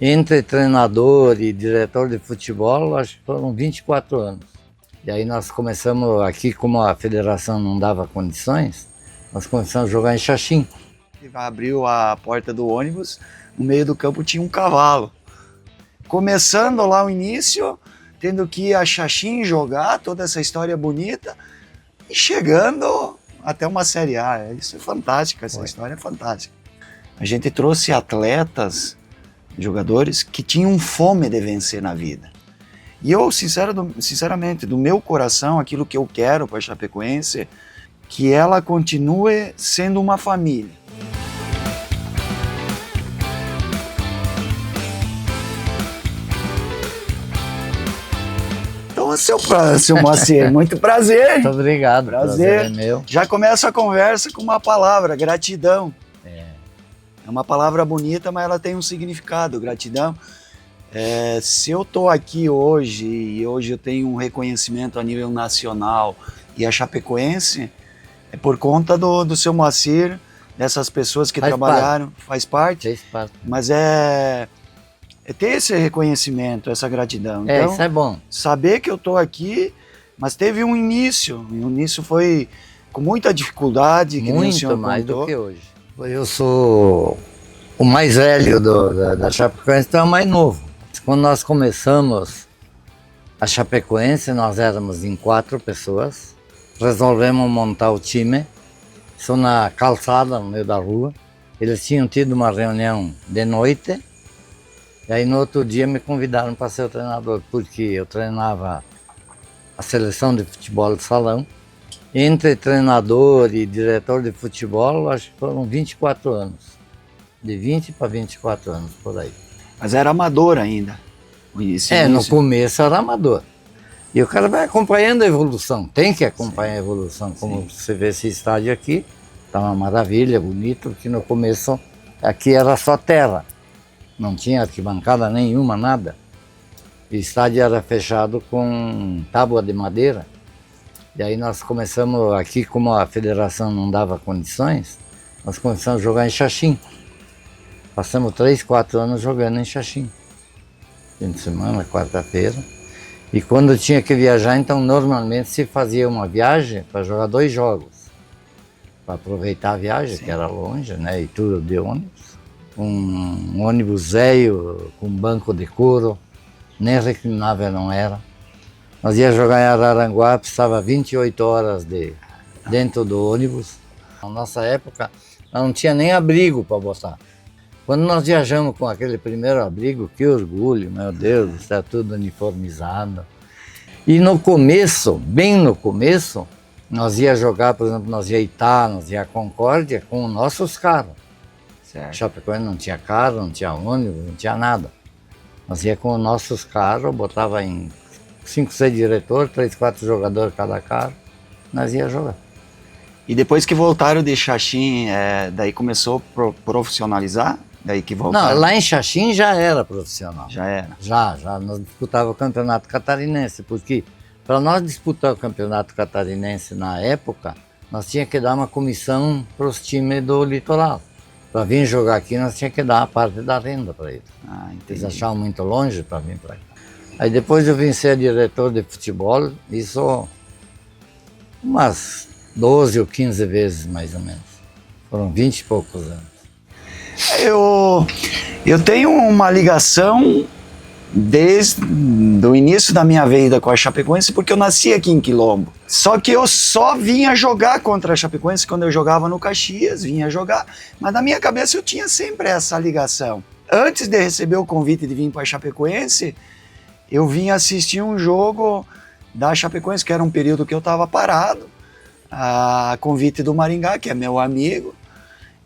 Entre treinador e diretor de futebol, acho que foram 24 anos. E aí nós começamos aqui, como a federação não dava condições, nós começamos a jogar em Xaxim. Abriu a porta do ônibus, no meio do campo tinha um cavalo. Começando lá o início, tendo que ir a Xaxim jogar toda essa história bonita e chegando até uma Série A. Isso é fantástico, essa história é fantástica. A gente trouxe atletas, jogadores que tinham fome de vencer na vida. E eu, sinceramente, do meu coração, aquilo que eu quero para a Chapecoense, que ela continue sendo uma família. Então, seu Moacir, muito prazer. Muito obrigado, Prazer é meu. Já começa a conversa com uma palavra, gratidão. É uma palavra bonita, mas ela tem um significado, gratidão. Se eu estou aqui hoje, e hoje eu tenho um reconhecimento a nível nacional, e a Chapecoense, é por conta do seu Moacir, dessas pessoas que trabalharam, faz parte, mas é ter esse reconhecimento, essa gratidão. Então, isso é bom. Saber que eu estou aqui, mas teve um início, e o início foi com muita dificuldade. Que muito mais do que hoje. Eu sou o mais velho da Chapecoense, então é o mais novo. Quando nós começamos a Chapecoense, nós éramos em 4 pessoas. Resolvemos montar o time, isso na calçada, no meio da rua. Eles tinham tido uma reunião de noite, e aí no outro dia me convidaram para ser o treinador, porque eu treinava a seleção de futebol de salão. Entre treinador e diretor de futebol, acho que foram 24 anos. De 20 para 24 anos, por aí. Mas era amador ainda? No começo era amador. E o cara vai acompanhando a evolução, tem que acompanhar a evolução. Como você vê esse estádio aqui, tá uma maravilha, bonito, porque no começo aqui era só terra. Não tinha arquibancada nenhuma, nada. O estádio era fechado com tábua de madeira. E aí nós começamos aqui, como a federação não dava condições, nós começamos a jogar em Xaxim. Passamos 3, 4 anos jogando em Xaxim. Fim de semana, quarta-feira. E quando tinha que viajar, então normalmente se fazia uma viagem para jogar 2 jogos. Para aproveitar a viagem, que era longe, né? E tudo de ônibus. Um ônibus velho, com banco de couro, nem reclinável não era. Nós ia jogar em Araranguá, precisava 28 horas dentro do ônibus. Na nossa época, não tinha nem abrigo para botar. Quando nós viajamos com aquele primeiro abrigo, que orgulho, meu Deus, está tudo uniformizado. E no começo, bem no começo, nós ia jogar, por exemplo, nós ia Itá, nós ia Concórdia com os nossos carros. Chapecoense não tinha carro, não tinha ônibus, não tinha nada. Nós ia com os nossos carros, botava em 5, 6 diretores, 3, 4 jogadores cada carro, nós ia jogar. E depois que voltaram de Xaxim, daí começou a profissionalizar? Daí que voltaram? Não, lá em Xaxim já era profissional. Já era? Já, nós disputávamos o campeonato catarinense, porque para nós disputar o campeonato catarinense na época, nós tínhamos que dar uma comissão para os times do litoral. Para vir jogar aqui, nós tínhamos que dar a parte da renda para eles. Eles achavam muito longe para vir para cá. Aí depois eu vim ser diretor de futebol, isso umas 12 ou 15 vezes mais ou menos. Foram 20 e poucos anos. Eu tenho uma ligação desde o início da minha vida com a Chapecoense, porque eu nasci aqui em Quilombo. Só que eu só vinha jogar contra a Chapecoense quando eu jogava no Caxias, vinha jogar. Mas na minha cabeça eu tinha sempre essa ligação. Antes de receber o convite de vir para a Chapecoense, eu vim assistir um jogo da Chapecoense, que era um período que eu estava parado, a convite do Maringá, que é meu amigo,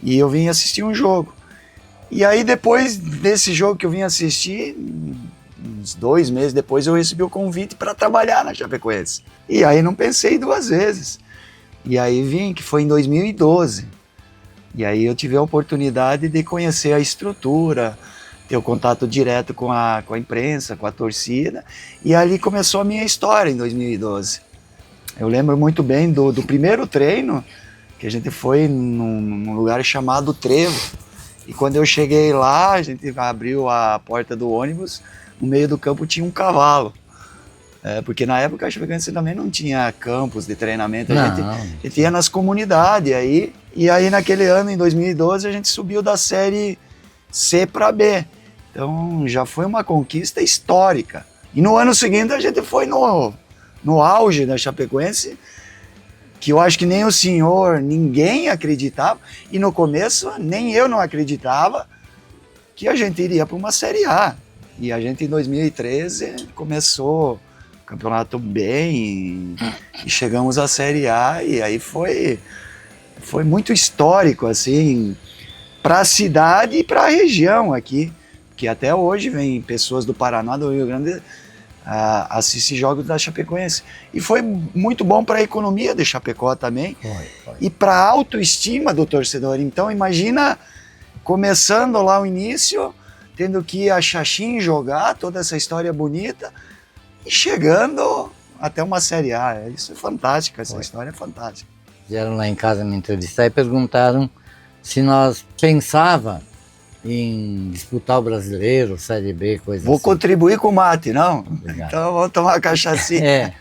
e eu vim assistir um jogo. E aí depois desse jogo que eu vim assistir, uns 2 meses depois eu recebi o convite para trabalhar na Chapecoense. E aí não pensei 2 vezes. E aí vim, que foi em 2012. E aí eu tive a oportunidade de conhecer a estrutura, ter o contato direto com a imprensa, com a torcida. E ali começou a minha história em 2012. Eu lembro muito bem do primeiro treino, que a gente foi num lugar chamado Trevo. E quando eu cheguei lá, a gente abriu a porta do ônibus, no meio do campo tinha um cavalo. Porque na época a Chapecoense também não tinha campos de treinamento, a gente ia nas comunidades aí. E aí naquele ano, em 2012, a gente subiu da Série C para B. Então já foi uma conquista histórica. E no ano seguinte a gente foi no auge da Chapecoense, que eu acho que nem o senhor, ninguém acreditava, e no começo nem eu não acreditava que a gente iria para uma Série A. E a gente em 2013 começou o campeonato bem e chegamos à Série A, e aí foi muito histórico assim para a cidade e para a região aqui, que até hoje vem pessoas do Paraná, do Rio Grande, assistir jogos da Chapecoense. E foi muito bom para a economia de Chapecó também, e para a autoestima do torcedor. Então imagina começando lá o início, tendo que ir a Xaxim jogar toda essa história bonita e chegando até uma Série A. Isso é fantástico, essa história é fantástica. Vieram lá em casa me entrevistar e perguntaram se nós pensava em disputar o Brasileiro, Série B, coisa assim. Vou contribuir com o mate, não? Obrigado. Então vamos tomar cachaçinha.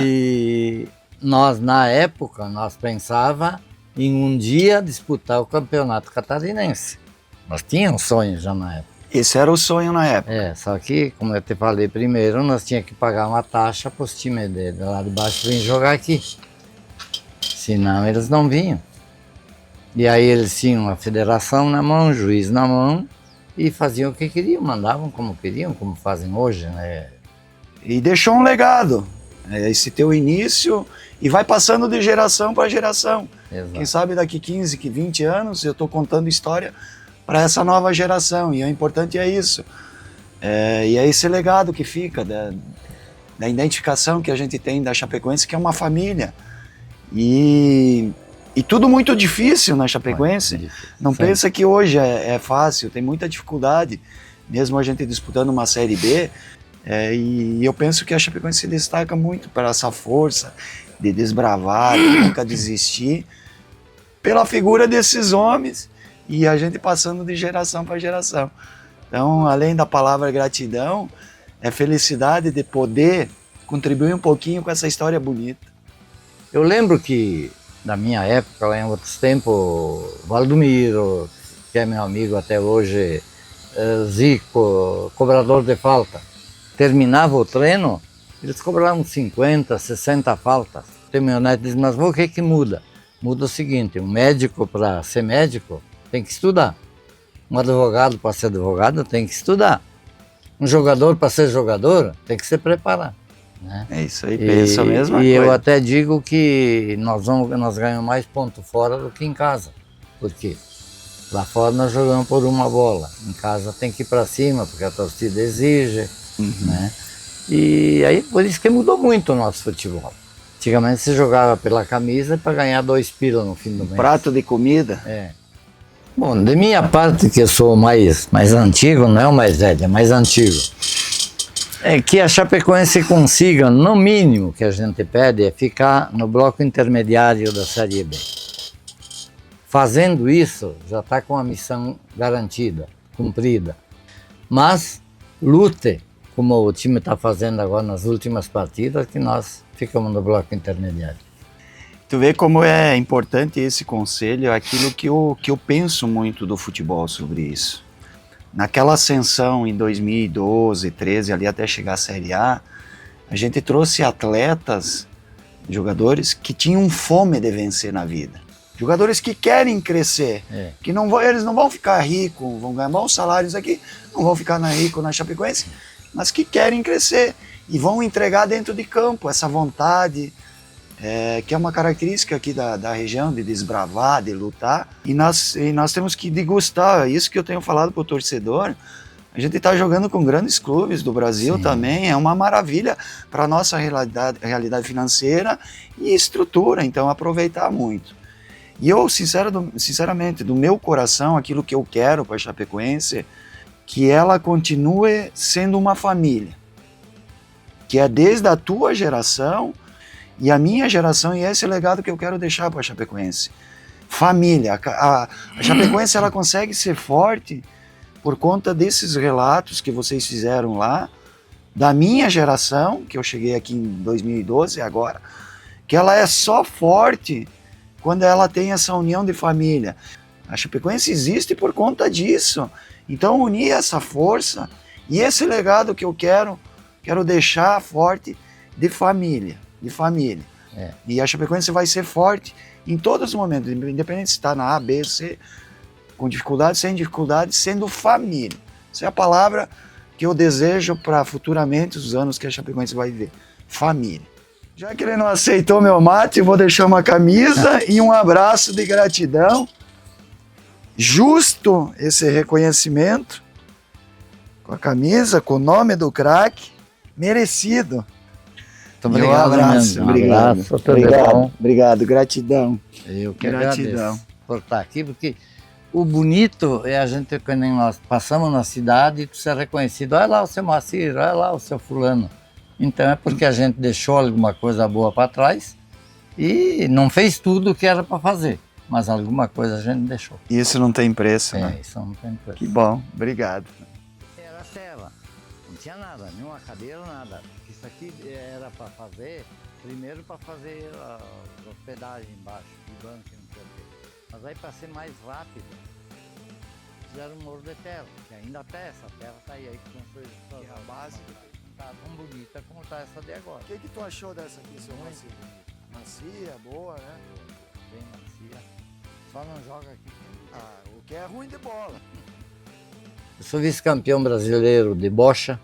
E nós, na época, pensava em um dia disputar o Campeonato Catarinense. Nós tínhamos sonhos já na época. Esse era o sonho na época. Só que, como eu te falei primeiro, nós tínhamos que pagar uma taxa para os times de lá de baixo virem jogar aqui. Senão eles não vinham. E aí eles tinham a federação na mão, o juiz na mão, e faziam o que queriam, mandavam como queriam, como fazem hoje, né? E deixou um legado, esse teu início, e vai passando de geração para geração. Exato. Quem sabe daqui 15, 20 anos eu estou contando história para essa nova geração, e o importante é isso. E é esse legado que fica, da identificação que a gente tem da Chapecoense, que é uma família. E tudo muito difícil na Chapecoense. Não pensa que hoje é fácil, tem muita dificuldade, mesmo a gente disputando uma Série B. E eu penso que a Chapecoense se destaca muito por essa força de desbravar, de nunca desistir, pela figura desses homens e a gente passando de geração para geração. Então, além da palavra gratidão, é felicidade de poder contribuir um pouquinho com essa história bonita. Eu lembro que, na minha época, lá em outros tempos, Valdomiro, que é meu amigo até hoje, Zico, cobrador de falta, terminava o treino, eles cobravam 50, 60 faltas. Tem meu neto diz, mas o que que muda? Muda o seguinte, um médico para ser médico tem que estudar. Um advogado para ser advogado tem que estudar. Um jogador para ser jogador tem que se preparar. Né? É isso aí, pensa a mesma coisa. E eu até digo que nós ganhamos mais ponto fora do que em casa. Por quê? Lá fora nós jogamos por uma bola. Em casa tem que ir para cima, porque a torcida exige. Né? E aí por isso que mudou muito o nosso futebol. Antigamente se jogava pela camisa para ganhar 2 pila no fim do mês. Prato de comida? Bom, de minha parte, que eu sou mais antigo, não é o mais velho, é mais antigo. É que a Chapecoense consiga, no mínimo que a gente pede, é ficar no bloco intermediário da Série B. Fazendo isso, já está com a missão garantida, cumprida. Mas lute, como o time está fazendo agora nas últimas partidas, que nós ficamos no bloco intermediário. Tu vê como é importante esse conselho, aquilo que eu penso muito do futebol sobre isso. Naquela ascensão em 2012, 13, ali até chegar à Série A, a gente trouxe atletas, jogadores que tinham fome de vencer na vida. Jogadores que querem crescer, que eles não vão ficar ricos, vão ganhar bons salários aqui, não vão ficar ricos na Chapecoense, mas que querem crescer e vão entregar dentro de campo essa vontade, que é uma característica aqui da região, de desbravar, de lutar. E nós temos que degustar, isso que eu tenho falado para o torcedor, a gente está jogando com grandes clubes do Brasil. Sim. Também, é uma maravilha para a nossa realidade financeira e estrutura, então aproveitar muito. E eu, sinceramente, do meu coração, aquilo que eu quero para a Chapecoense, que ela continue sendo uma família, que é desde a tua geração e a minha geração, e esse é o legado que eu quero deixar para a Chapecoense. família. A Chapecoense ela consegue ser forte por conta desses relatos que vocês fizeram lá, da minha geração, que eu cheguei aqui em 2012 agora, que ela é só forte quando ela tem essa união de família. A Chapecoense existe por conta disso. Então unir essa força e esse legado que eu quero deixar forte de família, É. E a Chapecoense vai ser forte em todos os momentos, independente se está na A, B, C, com dificuldade, sem dificuldade, sendo família. Essa é a palavra que eu desejo para futuramente os anos que a Chapecoense vai viver. Família. Já que ele não aceitou meu mate, eu vou deixar uma camisa e um abraço de gratidão. Justo esse reconhecimento, com a camisa, com o nome do craque, merecido. Muito obrigado, abraço, obrigado. Obrigado, gratidão. Eu que Gratidão. agradeço por estar aqui, porque o bonito é a gente, quando nós passamos na cidade, tu ser reconhecido. Olha lá o seu Moacir, olha lá o seu fulano. Então é porque a gente deixou alguma coisa boa para trás e não fez tudo o que era para fazer, mas alguma coisa a gente deixou. Isso não tem preço, né? Isso não tem preço. Que bom, obrigado. Era terra, não tinha nada, nenhuma cadeira, nada. Isso aqui era para fazer, primeiro para fazer a hospedagem embaixo, de banco, não sei o quê. Mas aí para ser mais rápido, fizeram um muro de terra, que ainda até essa terra está aí que construiu. E a base? Tá tão bonita como está essa de agora. O que tu achou dessa aqui, seu Moacir? Macia, boa, né? Bem macia. Só não joga aqui. O que é ruim de bola. Eu sou vice-campeão brasileiro de bocha.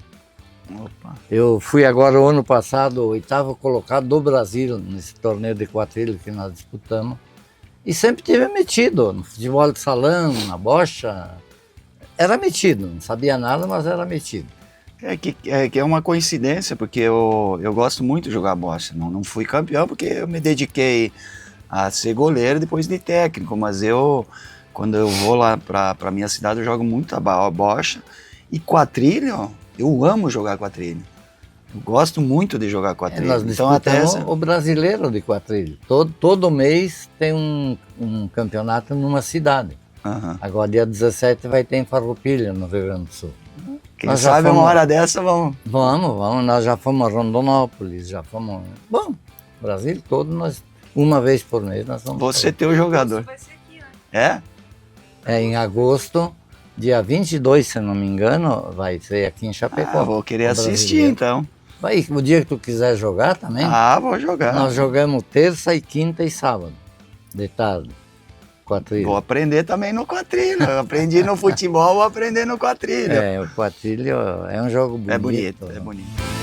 Opa. Eu fui agora, o ano passado, o 8º colocado do Brasil nesse torneio de quadrilha que nós disputamos. E sempre tive metido no futebol de salão, na bocha. Era metido, não sabia nada, mas era metido. É uma coincidência, porque eu gosto muito de jogar bocha. Não fui campeão porque eu me dediquei a ser goleiro depois de técnico, mas quando eu vou lá pra minha cidade, eu jogo muito a bocha. E quadrilha, eu amo jogar quadrilha. Eu gosto muito de jogar quadrilha. Nós disputamos o brasileiro de quadrilha. Todo mês tem um campeonato numa cidade. Uhum. Agora, dia 17, vai ter em Farroupilha, no Rio Grande do Sul. Quem sabe uma hora dessa vamos. Vamos. Nós já fomos a Rondonópolis, já fomos... Bom, Brasil todo, uma vez por mês nós vamos... Você ter o jogador. Vai ser aqui, né? É? É em agosto, dia 22, se não me engano, vai ser aqui em Chapecó. Vou querer o assistir brasileiro. então. Vai, o dia que tu quiser jogar também. Vou jogar. Nós jogamos terça e quinta e sábado, de tarde, quadrilha. Vou aprender também no quadrilha. Eu aprendi no futebol, vou aprender no quadrilha. O quadrilha é um jogo bonito. É bonito.